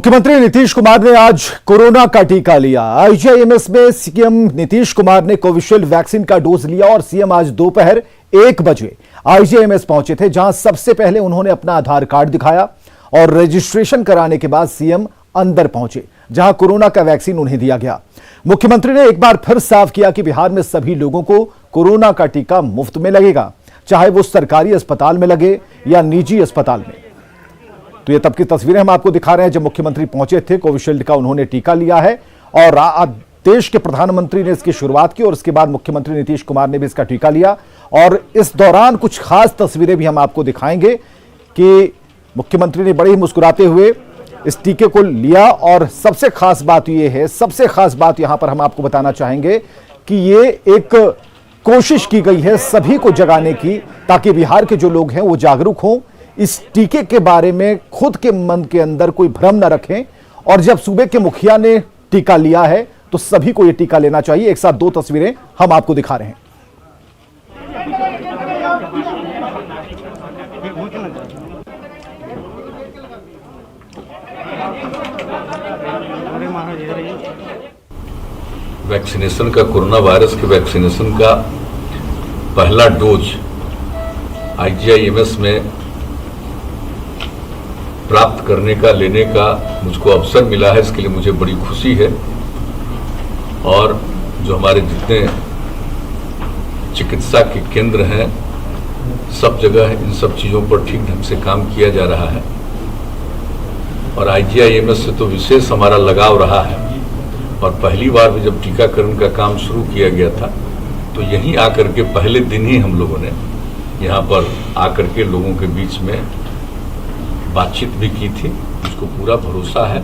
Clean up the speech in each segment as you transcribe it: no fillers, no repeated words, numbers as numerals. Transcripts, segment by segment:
मुख्यमंत्री नीतीश कुमार ने आज कोरोना का टीका लिया। आईजीआईएमएस में सीएम नीतीश कुमार ने कोविशील्ड वैक्सीन का डोज लिया और सीएम आज दोपहर 1 बजे आईजीआईएमएस पहुंचे थे, जहां सबसे पहले उन्होंने अपना आधार कार्ड दिखाया और रजिस्ट्रेशन कराने के बाद सीएम अंदर पहुंचे, जहां कोरोना का वैक्सीन उन्हें दिया गया। मुख्यमंत्री ने एक बार फिर साफ किया कि बिहार में सभी लोगों को कोरोना का टीका मुफ्त में लगेगा, चाहे वो सरकारी अस्पताल में लगे या निजी अस्पताल में। तो ये तब की तस्वीरें हम आपको दिखा रहे हैं जब मुख्यमंत्री पहुंचे थे, कोविशील्ड का उन्होंने टीका लिया है और देश के प्रधानमंत्री ने इसकी शुरुआत की और उसके बाद मुख्यमंत्री नीतीश कुमार ने भी इसका टीका लिया। और इस दौरान कुछ खास तस्वीरें भी हम आपको दिखाएंगे कि मुख्यमंत्री ने बड़े ही मुस्कुराते हुए इस टीके को लिया। और सबसे खास बात यह है, सबसे खास बात यहां पर हम आपको बताना चाहेंगे कि ये एक कोशिश की गई है सभी को जगाने की, ताकि बिहार के जो लोग हैं वो जागरूक हों, इस टीके के बारे में खुद के मन के अंदर कोई भ्रम न रखें। और जब सूबे के मुखिया ने टीका लिया है तो सभी को यह टीका लेना चाहिए। एक साथ दो तस्वीरें हम आपको दिखा रहे हैं। वैक्सीनेशन का, कोरोना वायरस के वैक्सीनेशन का पहला डोज आईजीआईएमएस में प्राप्त करने का, लेने का मुझको अवसर मिला है। इसके लिए मुझे बड़ी खुशी है। और जो हमारे जितने चिकित्सा के केंद्र हैं, सब जगह इन सब चीज़ों पर ठीक ढंग से काम किया जा रहा है। और आईजीआईएमएस से तो विशेष हमारा लगाव रहा है। और पहली बार भी जब टीकाकरण का काम शुरू किया गया था तो यहीं आकर के पहले दिन ही हम लोगों ने यहाँ पर आकर के लोगों के बीच में बातचीत भी की थी। मुझको पूरा भरोसा है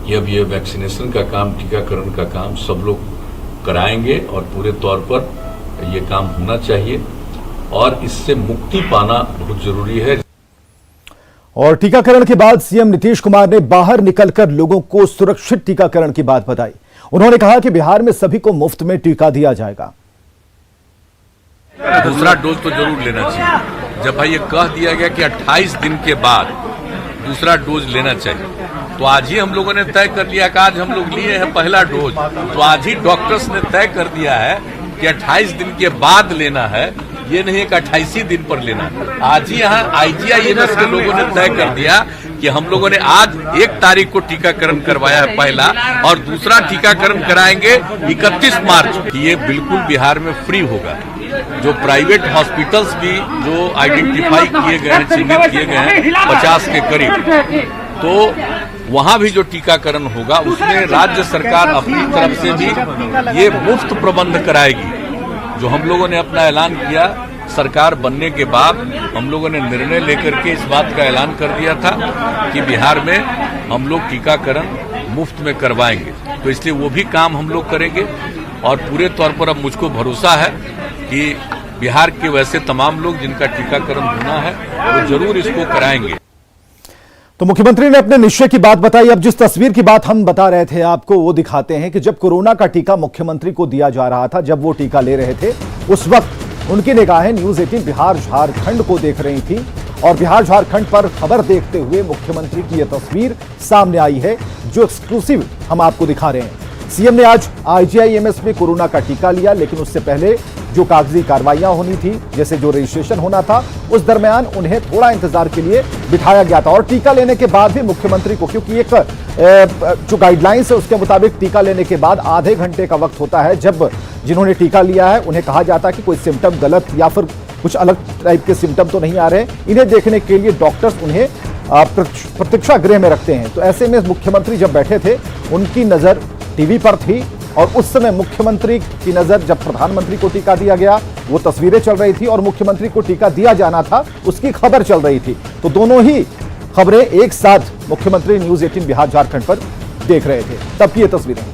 कि अब ये वैक्सीनेशन का काम, टीकाकरण का काम सब लोग कराएंगे और पूरे तौर पर ये काम होना चाहिए और इससे मुक्ति पाना बहुत जरूरी है। और टीकाकरण के बाद सीएम नीतीश कुमार ने बाहर निकलकर लोगों को सुरक्षित टीकाकरण की बात बताई। उन्होंने कहा कि बिहार में सभी को मुफ्त में टीका दिया जाएगा। दूसरा डोज तो जरूर लेना चाहिए। जब भाई ये कह दिया गया कि 28 दिन के बाद दूसरा डोज लेना चाहिए, तो आज ही हम लोगों ने तय कर लिया कि आज हम लोग लिए हैं पहला डोज, तो आज ही डॉक्टर्स ने तय कर दिया है कि 28 दिन के बाद लेना है, ये नहीं है कि 28 दिन पर लेना है। आज ही यहाँ आईजीआईएमएस के लोगों ने तय कर दिया कि हम लोगों ने आज 1 तारीख को टीकाकरण करवाया है पहला, और दूसरा टीकाकरण कराएंगे 31 मार्च। ये बिल्कुल बिहार में फ्री होगा। जो प्राइवेट हॉस्पिटल्स भी जो आइडेंटिफाई किए गए हैं, चिन्हित किए गए हैं 50 के करीब, तो वहां भी जो टीकाकरण होगा उसमें राज्य सरकार अपनी तरफ से भी ये मुफ्त प्रबंध कराएगी। जो हम लोगों ने अपना ऐलान किया सरकार बनने के बाद, हम लोगों ने निर्णय लेकर के इस बात का ऐलान कर दिया था कि बिहार में हम लोग टीकाकरण मुफ्त में करवाएंगे। तो इसलिए वो भी काम हम लोग करेंगे और पूरे तौर पर अब मुझको भरोसा है कि बिहार के वैसे तमाम लोग जिनका टीकाकरण होना है वो जरूर इसको कराएंगे। तो मुख्यमंत्री ने अपने निश्चय की बात बताई। अब जिस तस्वीर की बात हम बता रहे थे आपको वो दिखाते हैं कि जब कोरोना का टीका मुख्यमंत्री को दिया जा रहा था, जब वो टीका ले रहे थे, उस वक्त उनकी निगाहें न्यूज़ 18 बिहार झारखंड को देख रही थी और बिहार झारखंड पर खबर देखते हुए मुख्यमंत्री की यह तस्वीर सामने आई है, जो एक्सक्लूसिव हम आपको दिखा रहे हैं। सीएम ने आज आईजीआईएमएस में कोरोना का टीका लिया, लेकिन उससे पहले जो कागजी कार्रवाइयां होनी थी, जैसे जो रजिस्ट्रेशन होना था, उस दरमियान उन्हें थोड़ा इंतजार के लिए बिठाया गया था। और टीका लेने के बाद भी मुख्यमंत्री को, क्योंकि एक जो गाइडलाइंस है उसके मुताबिक टीका लेने के बाद आधे घंटे का वक्त होता है, जब जिन्होंने टीका लिया है उन्हें कहा जाता है कि कोई सिम्टम गलत या फिर कुछ अलग टाइप के सिम्टम तो नहीं आ रहे, इन्हें देखने के लिए डॉक्टर्स उन्हें प्रतीक्षा गृह में रखते हैं। तो ऐसे में मुख्यमंत्री जब बैठे थे, उनकी नजर टीवी पर थी और उस समय मुख्यमंत्री की नजर, जब प्रधानमंत्री को टीका दिया गया वो तस्वीरें चल रही थी और मुख्यमंत्री को टीका दिया जाना था उसकी खबर चल रही थी। तो दोनों ही खबरें एक साथ मुख्यमंत्री न्यूज़ 18 बिहार झारखंड पर देख रहे थे, तब की ये तस्वीरें।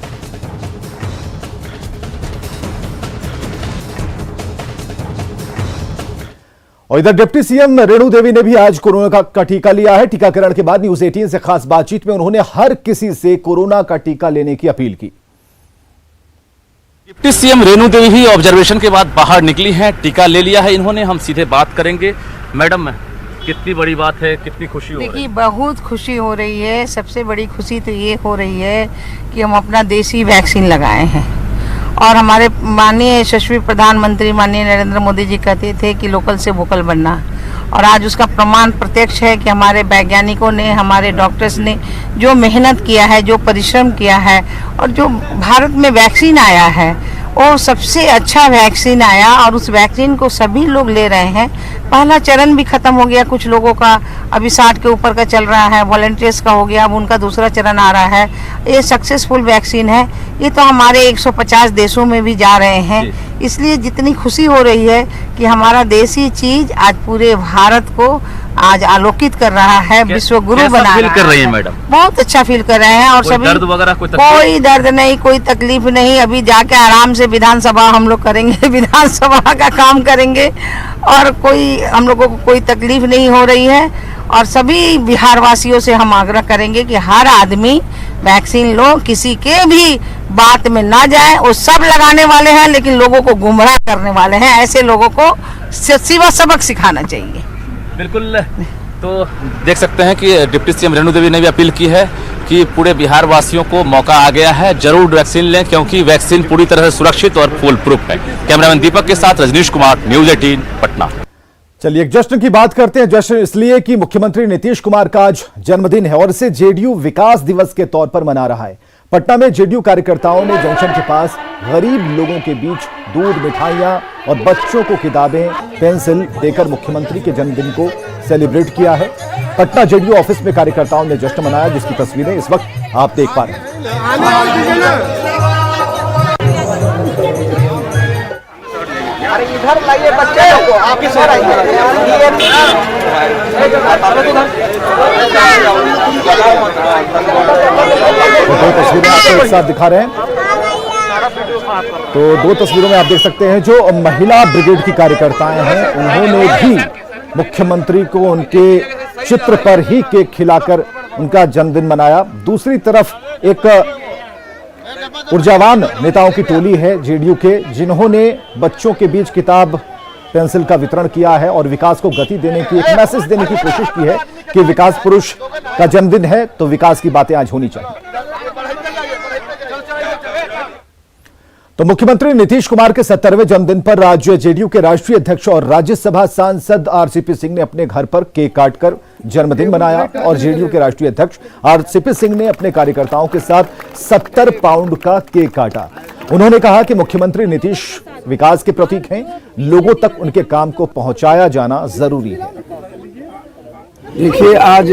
और इधर डिप्टी सीएम रेणु देवी ने भी आज कोरोना का टीका लिया है। टीकाकरण के बाद न्यूज़ 18 से खास बातचीत में उन्होंने हर किसी से कोरोना का टीका लेने की अपील की। डिप्टी सीएम रेणु देवी ही ऑब्जर्वेशन के बाद बाहर निकली हैं, टीका ले लिया है इन्होंने। हम सीधे बात करेंगे। मैडम, कितनी बड़ी बात है, कितनी खुशी हो रही देखिए बहुत खुशी हो रही है। सबसे बड़ी खुशी तो ये हो रही है कि हम अपना देसी वैक्सीन लगाए हैं और हमारे माननीय यशस्वी प्रधानमंत्री माननीय नरेंद्र मोदी जी कहते थे कि लोकल से वोकल बनना, और आज उसका प्रमाण प्रत्यक्ष है कि हमारे वैज्ञानिकों ने, हमारे डॉक्टर्स ने जो मेहनत किया है, जो परिश्रम किया है और जो भारत में वैक्सीन आया है वो सबसे अच्छा वैक्सीन आया और उस वैक्सीन को सभी लोग ले रहे हैं। पहला चरण भी खत्म हो गया, कुछ लोगों का अभी 60 के ऊपर का चल रहा है, वॉलंटियर्स का हो गया, अब उनका दूसरा चरण आ रहा है। ये सक्सेसफुल वैक्सीन है। ये तो हमारे 150 देशों में भी जा रहे हैं, इसलिए जितनी खुशी हो रही है कि हमारा देसी चीज आज पूरे भारत को आज आलोकित कर रहा है, विश्व गुरु बना रहा है। कर रही है मैडम? बहुत अच्छा फील कर रहे हैं और सभी दर्द वगैरह कोई दर्द नहीं, कोई तकलीफ नहीं। अभी जाके आराम से विधानसभा हम लोग करेंगे, विधानसभा का काम करेंगे और कोई हम लोगों को कोई तकलीफ नहीं हो रही है। और सभी बिहार वासियों से हम आग्रह करेंगे कि हर आदमी वैक्सीन लो, किसी के भी बात में ना जाए। वो सब लगाने वाले हैं लेकिन लोगों को गुमराह करने वाले हैं, ऐसे लोगों को सीधा सबक सिखाना चाहिए। बिल्कुल। तो देख सकते हैं कि डिप्टी सीएम रेणु देवी ने भी अपील की है कि पूरे बिहार वासियों को मौका आ गया है, जरूर वैक्सीन लें क्योंकि वैक्सीन पूरी तरह से सुरक्षित और फुल प्रूफ है। कैमरामैन दीपक के साथ रजनीश कुमार, न्यूज़ 18 पटना। चलिए एक जश्न की बात करते हैं। जश्न इसलिए कि मुख्यमंत्री नीतीश कुमार का आज जन्मदिन है और इसे जेडीयू विकास दिवस के तौर पर मना रहा है। पटना में जेडीयू कार्यकर्ताओं ने जंक्शन के पास गरीब लोगों के बीच दूध, मिठाइयां और बच्चों को किताबें, पेंसिल देकर मुख्यमंत्री के जन्मदिन को सेलिब्रेट किया है। पटना जेडीयू ऑफिस में कार्यकर्ताओं ने जश्न मनाया, जिसकी तस्वीरें इस वक्त आप देख पा रहे हैं। इधर लाइए बच्चे को, आप इस आइए। दो तस्वीरें आपको एक साथ दिखा रहे हैं। तो दो तस्वीरों में आप देख सकते हैं जो महिला ब्रिगेड की कार्यकर्ताएं हैं, उन्होंने भी मुख्यमंत्री को उनके चित्र पर ही केक खिलाकर उनका जन्मदिन मनाया। दूसरी तरफ एक ऊर्जावान नेताओं की टोली है जेडीयू के, जिन्होंने बच्चों के बीच किताब, पेंसिल का वितरण किया है और विकास को गति देने की, एक मैसेज देने की कोशिश की है कि विकास पुरुष का जन्मदिन है तो विकास की बातें आज होनी चाहिए। तो मुख्यमंत्री नीतीश कुमार के 70वें जन्मदिन पर राज्य जेडीयू के राष्ट्रीय अध्यक्ष और राज्यसभा सांसद आरसीपी सिंह ने अपने घर पर केक काटकर जन्मदिन मनाया और जेडीयू के राष्ट्रीय अध्यक्ष आरसीपी सिंह ने अपने कार्यकर्ताओं के साथ 70 पाउंड का केक काटा। उन्होंने कहा कि मुख्यमंत्री नीतीश विकास के प्रतीक हैं, लोगों तक उनके काम को पहुंचाया जाना जरूरी है। देखिए, आज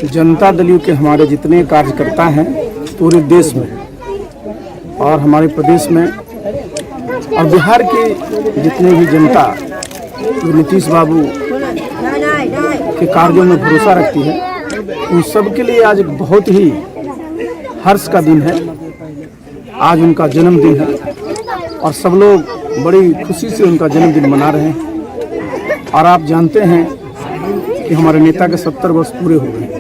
जनता दल के हमारे जितने कार्यकर्ता हैं पूरे देश में और हमारे प्रदेश में और बिहार के जितने भी जनता जो नीतीश बाबू के कार्यों में भरोसा रखती है, उन सब के लिए आज बहुत ही हर्ष का दिन है। आज उनका जन्मदिन है और सब लोग बड़ी खुशी से उनका जन्मदिन मना रहे हैं। और आप जानते हैं कि हमारे नेता के 70 वर्ष पूरे हो गए।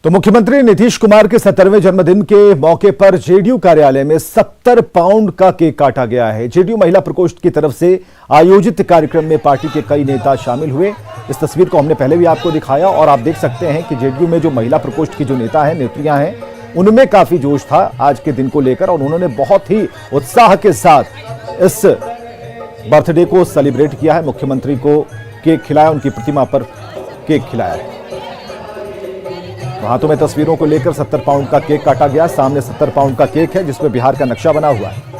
तो मुख्यमंत्री नीतीश कुमार के 70वें जन्मदिन के मौके पर जेडीयू कार्यालय में 70 पाउंड का केक काटा गया है। जेडीयू महिला प्रकोष्ठ की तरफ से आयोजित कार्यक्रम में पार्टी के कई नेता शामिल हुए। इस तस्वीर को हमने पहले भी आपको दिखाया और आप देख सकते हैं कि जेडीयू में जो महिला प्रकोष्ठ की जो नेता हैं, नेत्रियां हैं, उनमें काफी जोश था आज के दिन को लेकर और उन्होंने बहुत ही उत्साह के साथ इस बर्थडे को सेलिब्रेट किया है। मुख्यमंत्री को केक खिलाया, उनकी प्रतिमा पर केक खिलाया है। हाथों में तस्वीरों को लेकर 70 पाउंड का केक काटा गया। सामने 70 पाउंड का केक है जिसमें बिहार का नक्शा बना हुआ है।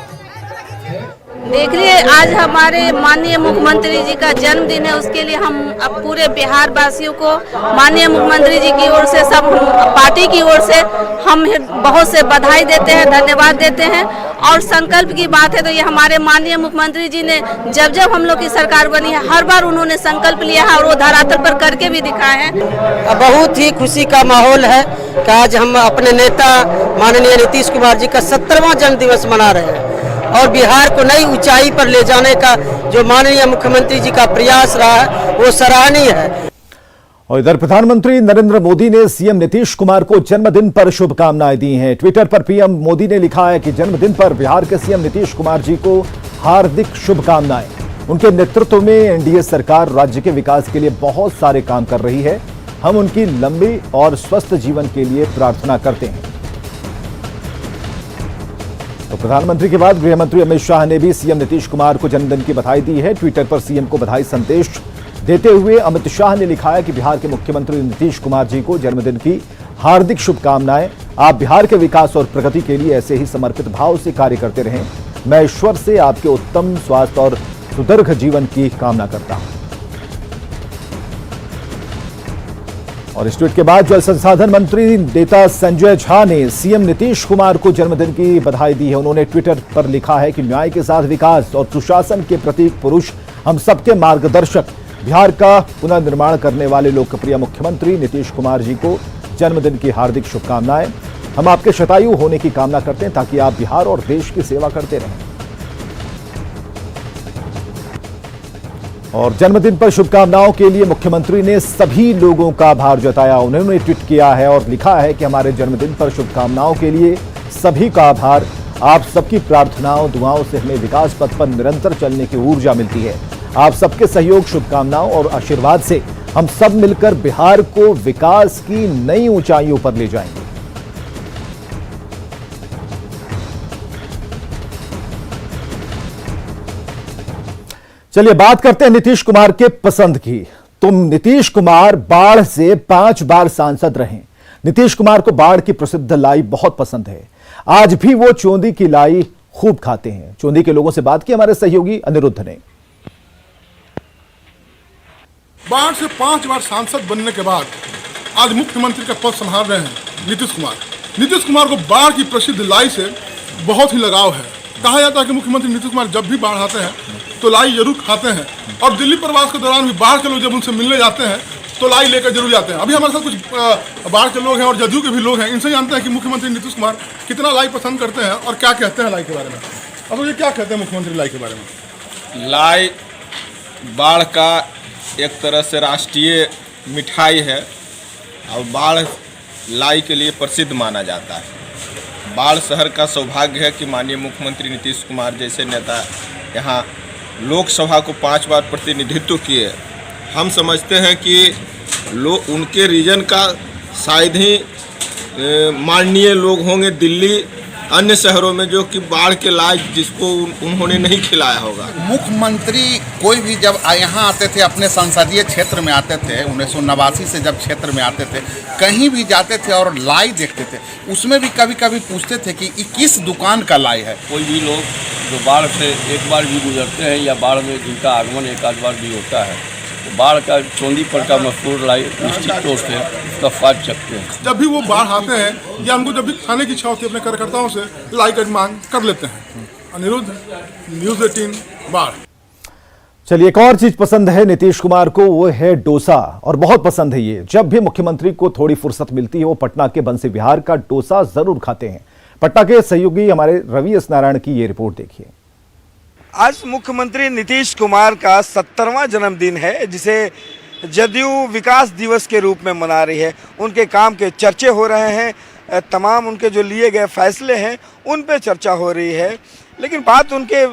देखिए, आज हमारे माननीय मुख्यमंत्री जी का जन्मदिन है, उसके लिए हम अब पूरे बिहार वासियों को माननीय मुख्यमंत्री जी की ओर से, सब पार्टी की ओर से हम बहुत से बधाई देते हैं, धन्यवाद देते हैं। और संकल्प की बात है तो ये हमारे माननीय मुख्यमंत्री जी ने जब जब हम लोग की सरकार बनी है, हर बार उन्होंने संकल्प लिया है और वो धरातल पर करके भी दिखाए हैं। बहुत ही खुशी का माहौल है कि आज हम अपने नेता माननीय नीतीश कुमार जी का 70वां जन्म दिवस मना रहे हैं और बिहार को नई ऊंचाई पर ले जाने का जो माननीय मुख्यमंत्री जी का प्रयास रहा है वो सराहनीय है। और इधर प्रधानमंत्री नरेंद्र मोदी ने सीएम नीतीश कुमार को जन्मदिन पर शुभकामनाएं दी हैं। ट्विटर पर पीएम मोदी ने लिखा है कि जन्मदिन पर बिहार के सीएम नीतीश कुमार जी को हार्दिक शुभकामनाएं। उनके नेतृत्व में एनडीए सरकार राज्य के विकास के लिए बहुत सारे काम कर रही है। हम उनकी लंबी और स्वस्थ जीवन के लिए प्रार्थना करते हैं। तो प्रधानमंत्री के बाद गृह मंत्री अमित शाह ने भी सीएम नीतीश कुमार को जन्मदिन की बधाई दी है। ट्विटर पर सीएम को बधाई संदेश देते हुए अमित शाह ने लिखा है कि बिहार के मुख्यमंत्री नीतीश कुमार जी को जन्मदिन की हार्दिक शुभकामनाएं। आप बिहार के विकास और प्रगति के लिए ऐसे ही समर्पित भाव से कार्य करते रहें। मैं ईश्वर से आपके उत्तम स्वास्थ्य और सुदीर्घ जीवन की कामना करता हूं। और इस ट्वीट के बाद जल संसाधन मंत्री नेता संजय झा ने सीएम नीतीश कुमार को जन्मदिन की बधाई दी है। उन्होंने ट्विटर पर लिखा है कि न्याय के साथ विकास और सुशासन के प्रतीक पुरुष, हम सबके मार्गदर्शक, बिहार का पुनर्निर्माण करने वाले लोकप्रिय मुख्यमंत्री नीतीश कुमार जी को जन्मदिन की हार्दिक शुभकामनाएं। हम आपके शतायु होने की कामना करते हैं ताकि आप बिहार और देश की सेवा करते रहें। और जन्मदिन पर शुभकामनाओं के लिए मुख्यमंत्री ने सभी लोगों का आभार जताया। उन्होंने ट्वीट किया है और लिखा है कि हमारे जन्मदिन पर शुभकामनाओं के लिए सभी का आभार। आप सबकी प्रार्थनाओं, दुआओं से हमें विकास पथ पर निरंतर चलने की ऊर्जा मिलती है। आप सबके सहयोग, शुभकामनाओं और आशीर्वाद से हम सब मिलकर बिहार को विकास की नई ऊंचाइयों पर ले जाएंगे। चलिए बात करते हैं नीतीश कुमार के पसंद की। तुम नीतीश कुमार बाढ़ से 5 बार सांसद रहे। नीतीश कुमार को बाढ़ की प्रसिद्ध लाई बहुत पसंद है। आज भी वो चोंदी की लाई खूब खाते हैं। चोंदी के लोगों से बात की हमारे सहयोगी अनिरुद्ध ने। बाढ़ से 5 बार सांसद बनने के बाद आज मुख्यमंत्री का पद संभाल रहे हैं नीतीश कुमार। नीतीश कुमार को बाढ़ की प्रसिद्ध लाई से बहुत ही लगाव है। कहा जाता है कि मुख्यमंत्री नीतीश कुमार जब भी बाढ़ आते हैं तो लाई जरूर खाते हैं, और दिल्ली प्रवास के दौरान भी बाढ़ के लोग जब उनसे मिलने जाते हैं तो लाई लेकर जरूर जाते हैं। अभी हमारे साथ कुछ बाढ़ के लोग हैं और जदयू के भी लोग हैं। इनसे जानते हैं कि मुख्यमंत्री नीतीश कुमार कितना लाई पसंद करते हैं और क्या कहते हैं लाई के बारे में। अब ये क्या कहते हैं मुख्यमंत्री लाई के बारे में? लाई बाढ़ का एक तरह से राष्ट्रीय मिठाई है और बाढ़ लाई के लिए प्रसिद्ध माना जाता है। बाढ़ शहर का सौभाग्य है कि माननीय मुख्यमंत्री नीतीश कुमार जैसे नेता यहाँ लोकसभा को 5 बार प्रतिनिधित्व किए। हम समझते हैं कि उनके रीजन का शायद ही माननीय लोग होंगे दिल्ली अन्य शहरों में जो कि बाढ़ के लायक जिसको उन्होंने नहीं खिलाया होगा। मुख्यमंत्री कोई भी जब यहाँ आते थे, अपने संसदीय क्षेत्र में आते थे, 1989 से जब क्षेत्र में आते थे, कहीं भी जाते थे और लाई देखते थे, उसमें भी कभी कभी पूछते थे कि किस दुकान का लाई है। कोई भी लोग जो बाढ़ से एक बार भी गुजरते हैं या बाढ़ में जिनका आगमन एक आध बार भी होता है, तो बाढ़ का चोंदी पर का मशहूर लाई निश्चित तौर से उसका स्वाद चखते हैं। जब भी वो बाढ़ आते हैं या उनको जब भी खाने की इच्छा होती है अपने कार्यकर्ताओं से, लाई का मांग कर लेते हैं। अनिरुद्ध, न्यूज़ 18 बाढ़। चलिए एक और चीज पसंद है नीतीश कुमार को, वो है डोसा, और बहुत पसंद है ये। जब भी मुख्यमंत्री को थोड़ी फुर्सत मिलती है वो पटना के बंसी विहार का डोसा जरूर खाते हैं। पटना के सहयोगी हमारे रवि एस नारायण की ये रिपोर्ट देखिए। आज मुख्यमंत्री नीतीश कुमार का 70वां जन्मदिन है, जिसे जदयू विकास दिवस के रूप में मना रही है। उनके काम के चर्चे हो रहे हैं, तमाम उनके जो लिए गए फैसले हैं उन पे चर्चा हो रही है। लेकिन बात उनके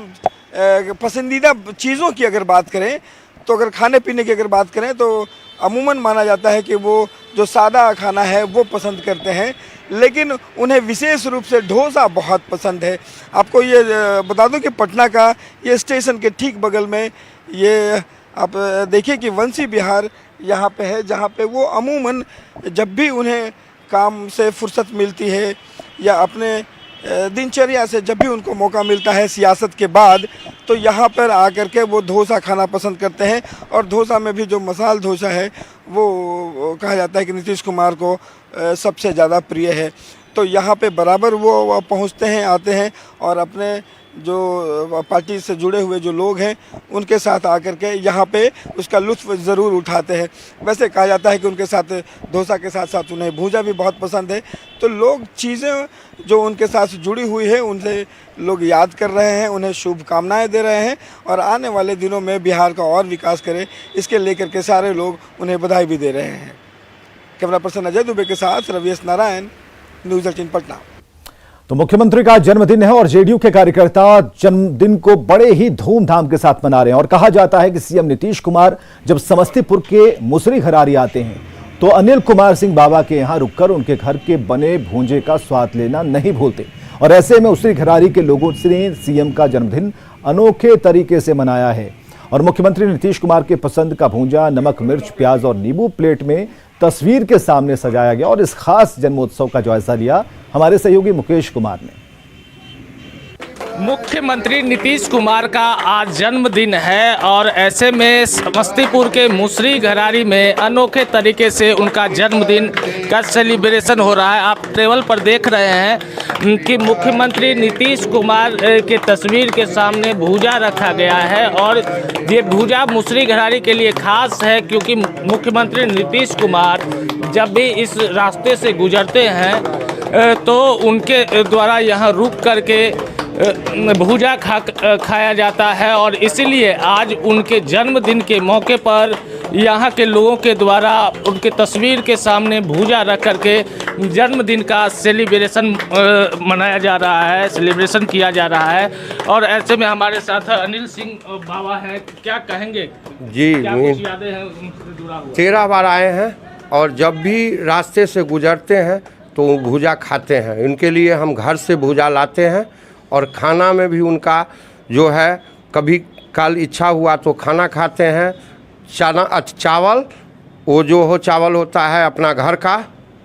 पसंदीदा चीज़ों की अगर बात करें, तो अगर खाने पीने की अगर बात करें तो अमूमन माना जाता है कि वो जो सादा खाना है वो पसंद करते हैं, लेकिन उन्हें विशेष रूप से डोसा बहुत पसंद है। आपको ये बता दूं कि पटना का ये स्टेशन के ठीक बगल में ये आप देखिए कि बंसी विहार यहाँ पे है, जहाँ पे वो अमूमन जब भी उन्हें काम से फुर्सत मिलती है या अपने दिनचर्या से जब भी उनको मौका मिलता है सियासत के बाद, तो यहाँ पर आकर के वो डोसा खाना पसंद करते हैं। और डोसा में भी जो मसाला डोसा है वो कहा जाता है कि नीतीश कुमार को सबसे ज़्यादा प्रिय है। तो यहाँ पे बराबर वो पहुँचते हैं, आते हैं और अपने जो पार्टी से जुड़े हुए जो लोग हैं उनके साथ आकर के यहाँ पे उसका लुत्फ़ ज़रूर उठाते हैं। वैसे कहा जाता है कि उनके साथ डोसा के साथ साथ उन्हें भूजा भी बहुत पसंद है। तो लोग चीज़ें जो उनके साथ जुड़ी हुई है उनसे लोग याद कर रहे हैं, उन्हें शुभकामनाएं दे रहे हैं और आने वाले दिनों में बिहार का और विकास करे इसके लेकर के सारे लोग उन्हें बधाई भी दे रहे हैं। कैमरा पर्सन अजय दुबे के साथ रवि एस नारायण, न्यूज़ 18 पटना। तो मुख्यमंत्री का जन्मदिन है और जेडीयू के कार्यकर्ता जन्मदिन को बड़े ही धूमधाम के साथ मना रहे हैं और कहा जाता है कि सीएम नीतीश कुमार जब समस्तीपुर के मुसरी घरारी आते हैं तो अनिल कुमार सिंह बाबा के यहां रुककर उनके घर के बने भूंजे का स्वाद लेना नहीं भूलते और ऐसे में मुसरी घरारी के लोगों ने सीएम का जन्मदिन अनोखे तरीके से मनाया है और मुख्यमंत्री नीतीश कुमार के पसंद का भूंजा नमक मिर्च प्याज और नींबू प्लेट में तस्वीर के सामने सजाया गया और इस खास जन्मोत्सव का जायजा लिया हमारे सहयोगी मुकेश कुमार ने। मुख्यमंत्री नीतीश कुमार का आज जन्मदिन है और ऐसे में समस्तीपुर के मुसरी घरारी में अनोखे तरीके से उनका जन्मदिन का सेलिब्रेशन हो रहा है। आप टेबल पर देख रहे हैं कि मुख्यमंत्री नीतीश कुमार के तस्वीर के सामने भूजा रखा गया है और ये भूजा मुसरी घरारी के लिए खास है क्योंकि मुख्यमंत्री नीतीश कुमार जब भी इस रास्ते से गुजरते हैं तो उनके द्वारा यहाँ रुक करके भूजा खाया जाता है और इसीलिए आज उनके जन्मदिन के मौके पर यहाँ के लोगों के द्वारा उनके तस्वीर के सामने भूजा रख करके जन्मदिन का सेलिब्रेशन मनाया जा रहा है, सेलिब्रेशन किया जा रहा है। और ऐसे में हमारे साथ अनिल सिंह बाबा हैं, क्या कहेंगे जी? क्या कुछ यादें हैं उनसे जुड़ा हुआ? 13 बार आए हैं और जब भी रास्ते से गुजरते हैं तो भूजा खाते हैं। इनके लिए हम घर से भूजा लाते हैं और खाना में भी उनका जो है कभी कल इच्छा हुआ तो खाना खाते हैं। चावल वो जो हो चावल होता है अपना घर का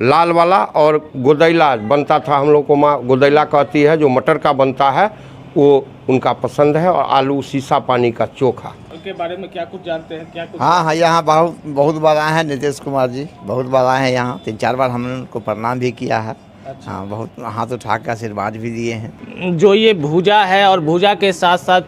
लाल वाला और गोदैला बनता था, हम लोग को माँ गोदैला कहती है, जो मटर का बनता है वो उनका पसंद है और आलू सीसा पानी का चोखा। उनके बारे में क्या कुछ जानते हैं? क्या कुछ? हाँ, यहाँ बहुत बार आए हैं नीतीश कुमार जी, बहुत बार आए हैं यहाँ, 3-4 बार हमने उनको प्रणाम भी किया है। अच्छा। हाँ, बहुत हाथ उठा कर आशीर्वाद भी दिए हैं। जो ये भूजा है और भूजा के साथ साथ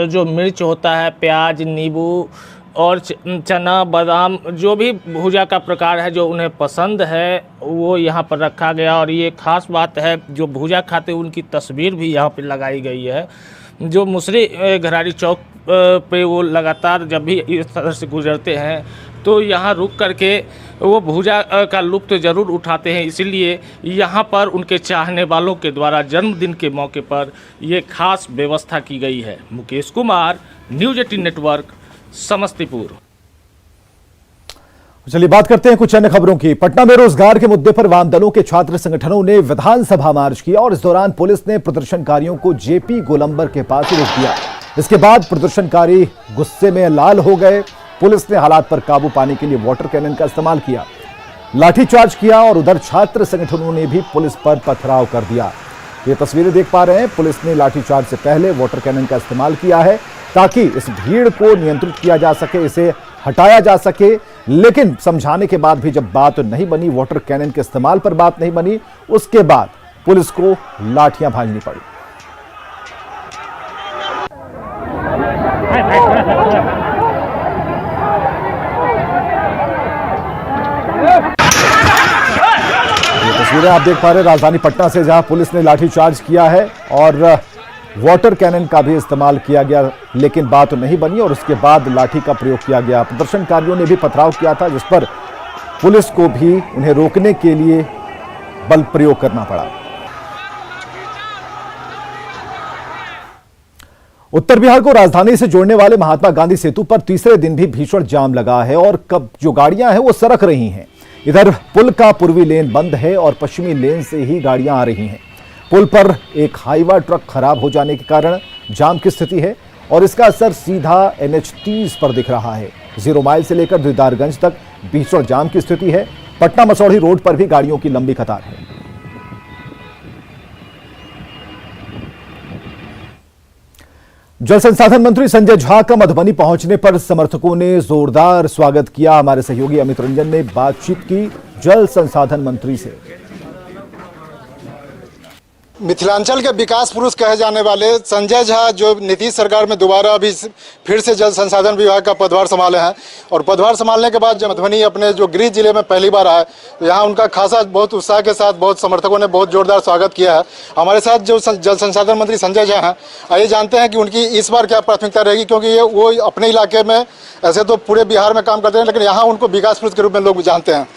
जो मिर्च होता है, प्याज, नींबू और चना बादाम, जो भी भूजा का प्रकार है जो उन्हें पसंद है वो यहाँ पर रखा गया। और ये खास बात है जो भूजा खाते उनकी तस्वीर भी यहाँ पर लगाई गई है। जो मुसरी घरारी चौक पे वो लगातार जब भी इस तरह से गुजरते हैं तो यहाँ रुक करके वो भूजा का लुत्फ़ ज़रूर उठाते हैं। इसीलिए यहाँ पर उनके चाहने वालों के द्वारा जन्मदिन के मौके पर ये खास व्यवस्था की गई है। Mukesh Kumar, news 18 network, Samastipur. चलिए बात करते हैं कुछ अन्य खबरों की। पटना में रोजगार के मुद्दे पर वाम दलों के छात्र संगठनों ने विधानसभा मार्च किया और इस दौरान पुलिस ने प्रदर्शनकारियों को जेपी गोलंबर के पास रोक दिया। इसके बाद प्रदर्शनकारी गुस्से में लाल हो गए। पुलिस ने हालात पर काबू पाने के लिए वाटर कैनन का इस्तेमाल किया, लाठीचार्ज किया और उधर छात्र संगठनों ने भी पुलिस पर पथराव कर दिया। ये तस्वीरें देख पा रहे हैं, पुलिस ने लाठीचार्ज से पहले वाटर कैनन का इस्तेमाल किया है ताकि इस भीड़ को नियंत्रित किया जा सके, इसे हटाया जा सके। लेकिन समझाने के बाद भी जब बात नहीं बनी, वाटर कैनन के इस्तेमाल पर बात नहीं बनी, उसके बाद पुलिस को लाठियां भांजनी पड़ी। तस्वीरें आप देख पा रहे हैं राजधानी पटना से, जहां पुलिस ने लाठीचार्ज किया है और वाटर कैनन का भी इस्तेमाल किया गया, लेकिन बात नहीं बनी और उसके बाद लाठी का प्रयोग किया गया। प्रदर्शनकारियों ने भी पथराव किया था जिस पर पुलिस को भी उन्हें रोकने के लिए बल प्रयोग करना पड़ा। उत्तर बिहार को राजधानी से जोड़ने वाले महात्मा गांधी सेतु पर तीसरे दिन भी भीषण जाम लगा है और कब जो गाड़ियां हैं वो सरक रही हैं। इधर पुल का पूर्वी लेन बंद है और पश्चिमी लेन से ही गाड़ियां आ रही हैं। पुल पर एक हाईवा ट्रक खराब हो जाने के कारण जाम की स्थिति है और इसका असर सीधा NH 30 पर दिख रहा है। 0 माइल से लेकर दीदारगंज तक भीषण जाम की स्थिति है। पटना मसौढ़ी रोड पर भी गाड़ियों की लंबी कतार है। जल संसाधन मंत्री संजय झा का मधुबनी पहुंचने पर समर्थकों ने जोरदार स्वागत किया। हमारे सहयोगी अमित रंजन ने बातचीत की जल संसाधन मंत्री से। मिथिलांचल के विकास पुरुष कहे जाने वाले संजय झा जो नीतीश सरकार में दोबारा अभी फिर से जल संसाधन विभाग का पदभार संभाले हैं और पदभार संभालने के बाद जब मधुबनी अपने जो गृह जिले में पहली बार आए तो यहाँ उनका खासा बहुत उत्साह के साथ बहुत समर्थकों ने बहुत जोरदार स्वागत किया है। हमारे साथ जो जल संसाधन मंत्री संजय झा हैं, आइए जानते हैं कि उनकी इस बार क्या प्राथमिकता रहेगी, क्योंकि ये वो अपने इलाके में ऐसे तो पूरे बिहार में काम करते हैं लेकिन यहाँ उनको विकास पुरुष के रूप में लोग जानते हैं।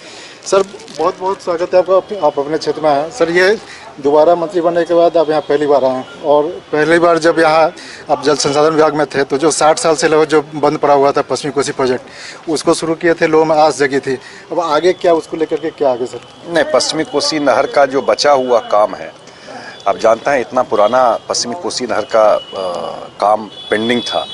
सर बहुत बहुत स्वागत है आपका, आप अपने क्षेत्र में हैं। सर ये दोबारा मंत्री बनने के बाद आप यहाँ पहली बार आए और पहली बार जब यहाँ आप जल संसाधन विभाग में थे तो जो 60 साल से लगभग जो बंद पड़ा हुआ था पश्चिमी कोसी प्रोजेक्ट उसको शुरू किए थे, लोगों में आस जगी थी। अब आगे क्या उसको लेकर के क्या आगे सर? नहीं, पश्चिमी कोसी नहर का जो बचा हुआ काम है, आप जानते हैं इतना पुराना पश्चिमी कोसी नहर का काम पेंडिंग था।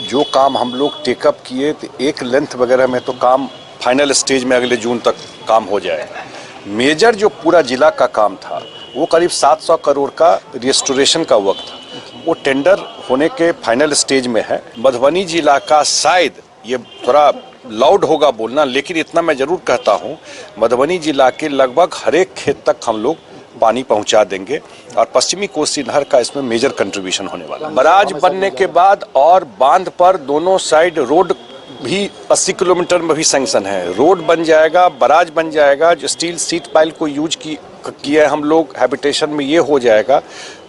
जो काम हम लोग टेकअप किए तो एक लेंथ वगैरह में तो काम फाइनल स्टेज में अगले जून तक काम हो जाएगा। मेजर जो पूरा जिला का काम था वो करीब 700 करोड़ का रिस्टोरेशन का वर्क था, वो टेंडर होने के फाइनल स्टेज में है। मधुबनी जिला का शायद ये थोड़ा लाउड होगा बोलना, लेकिन इतना मैं जरूर कहता हूँ, मधुबनी जिला के लगभग हर एक खेत तक हम लोग पानी पहुंचा देंगे और पश्चिमी कोसी नहर का इसमें मेजर कंट्रीब्यूशन होने वाला है। बराज बनने के बाद और बांध पर दोनों साइड रोड भी 80 किलोमीटर में भी सैंक्शन है, रोड बन जाएगा, बराज बन जाएगा। जो स्टील सीट पाइल को यूज किया हम लोग हैबिटेशन में, ये हो जाएगा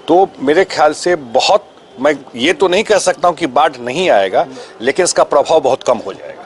तो मेरे ख्याल से बहुत, मैं ये तो नहीं कह सकता हूँ कि बाढ़ नहीं आएगा, लेकिन इसका प्रभाव बहुत कम हो जाएगा।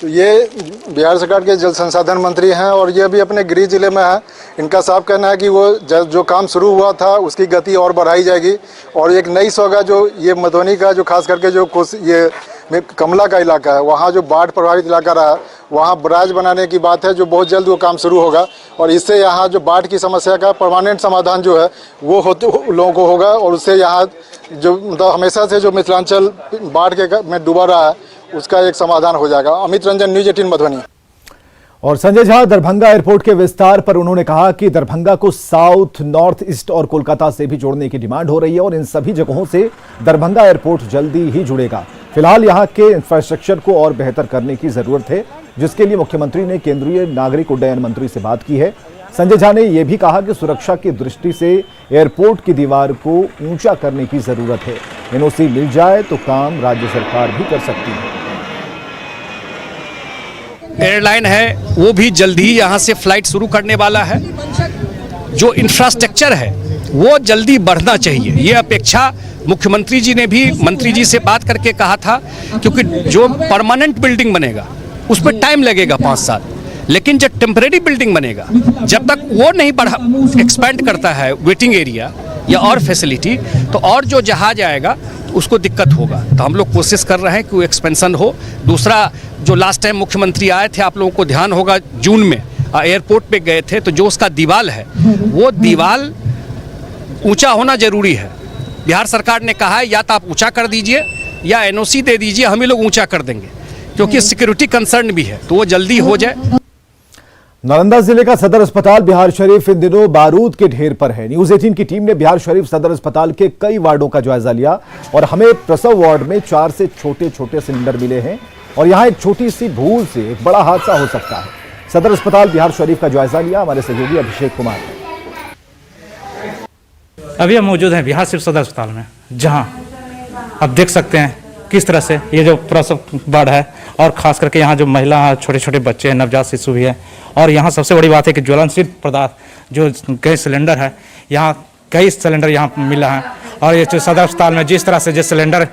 तो ये बिहार सरकार के जल संसाधन मंत्री हैं और ये भी अपने गृह जिले में है। इनका साफ कहना है कि वो जो काम शुरू हुआ था उसकी गति और बढ़ाई जाएगी और एक नई सौगात जो ये मधुबनी का जो खास करके जो ये कमला का इलाका है, वहाँ जो बाढ़ प्रभावित इलाका रहा, वहाँ बराज बनाने की बात है जो बहुत जल्द वो काम शुरू होगा और इससे यहाँ जो बाढ़ की समस्या का परमानेंट समाधान जो है वो लोगों को होगा और उससे यहाँ जो मतलब हमेशा से जो मिथिलांचल बाढ़ के में डूबा रहा है उसका एक समाधान हो जाएगा। अमित रंजन, न्यूज़ 18 मधुबनी। और संजय झा दरभंगा एयरपोर्ट के विस्तार पर उन्होंने कहा कि दरभंगा को साउथ, नॉर्थ ईस्ट और कोलकाता से भी जोड़ने की डिमांड हो रही है और इन सभी जगहों से दरभंगा एयरपोर्ट जल्दी ही जुड़ेगा। फिलहाल यहां के इंफ्रास्ट्रक्चर को और बेहतर करने की जरूरत है, जिसके लिए मुख्यमंत्री ने केंद्रीय नागरिक उड्डयन मंत्री से बात की है। संजय झा ने यह भी कहा कि सुरक्षा की दृष्टि से एयरपोर्ट की दीवार को ऊंचा करने की जरूरत है। एनओसी मिल जाए तो काम राज्य सरकार भी कर सकती है। एयरलाइन है वो भी जल्द ही यहाँ से फ्लाइट शुरू करने वाला है। जो इंफ्रास्ट्रक्चर है वो जल्दी बढ़ना चाहिए, ये अपेक्षा मुख्यमंत्री जी ने भी मंत्री जी से बात करके कहा था, क्योंकि जो परमानेंट बिल्डिंग बनेगा उस पर टाइम लगेगा 5 साल, लेकिन जब टेम्परेरी बिल्डिंग बनेगा जब तक वो नहीं बढ़ा एक्सपेंड करता है वेटिंग एरिया या और फैसिलिटी, तो और जो जहाज आएगा उसको दिक्कत होगा। तो हम लोग कोशिश कर रहे हैं कि वो एक्सपेंशन हो। दूसरा, जो लास्ट टाइम मुख्यमंत्री आए थे, आप लोगों को ध्यान होगा, जून में एयरपोर्ट पे गए थे, तो जो उसका दीवाल है वो दीवाल ऊंचा होना जरूरी है। बिहार सरकार ने कहा है या तो आप ऊंचा कर दीजिए या एनओसी दे दीजिए, हम ही लोग ऊंचा कर देंगे, क्योंकि सिक्योरिटी कंसर्न भी है, तो वो जल्दी हो जाए। नालंदा जिले का सदर अस्पताल बिहार शरीफ इन दिनों बारूद के ढेर पर है। न्यूज़ 18 की टीम ने बिहार शरीफ सदर अस्पताल के कई वार्डों का जायजा लिया और हमें प्रसव वार्ड में 4 से छोटे छोटे सिलेंडर मिले हैं और यहां एक छोटी सी भूल से एक बड़ा हादसा हो सकता है। सदर अस्पताल बिहार शरीफ का जायजा लिया हमारे सहयोगी अभिषेक कुमार ने। अभी हम मौजूद हैं बिहार शरीफ सदर अस्पताल में, जहां आप देख सकते हैं किस तरह से ये जो प्रसव वार्ड है और खास करके यहाँ जो महिला, छोटे छोटे बच्चे हैं, नवजात शिशु भी है। और यहाँ सबसे बड़ी बात है कि ज्वलनशील पदार्थ जो गैस सिलेंडर है, यहाँ कई सिलेंडर यहाँ मिला है। और ये जो सदर अस्पताल में जिस तरह से जो सिलेंडर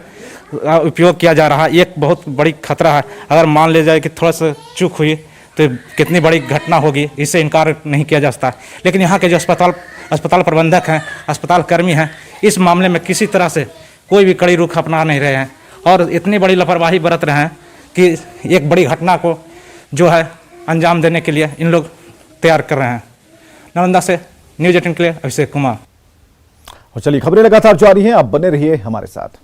उपयोग किया जा रहा है, एक बहुत बड़ी खतरा है। अगर मान ले जाए कि थोड़ा सा चूक हुई तो कितनी बड़ी घटना होगी, इससे इनकार नहीं किया जा सकता। लेकिन यहाँ के जो अस्पताल प्रबंधक हैं, अस्पताल कर्मी हैं, इस मामले में किसी तरह से कोई भी कड़ी रुख अपना नहीं रहे हैं और इतनी बड़ी लापरवाही बरत रहे हैं कि एक बड़ी घटना को जो है अंजाम देने के लिए इन लोग तैयार कर रहे हैं। नालंदा से न्यूज़ 18 के लिए अभिषेक कुमार। और चलिए खबरें लगातार जारी हैं, आप बने रहिए हमारे साथ।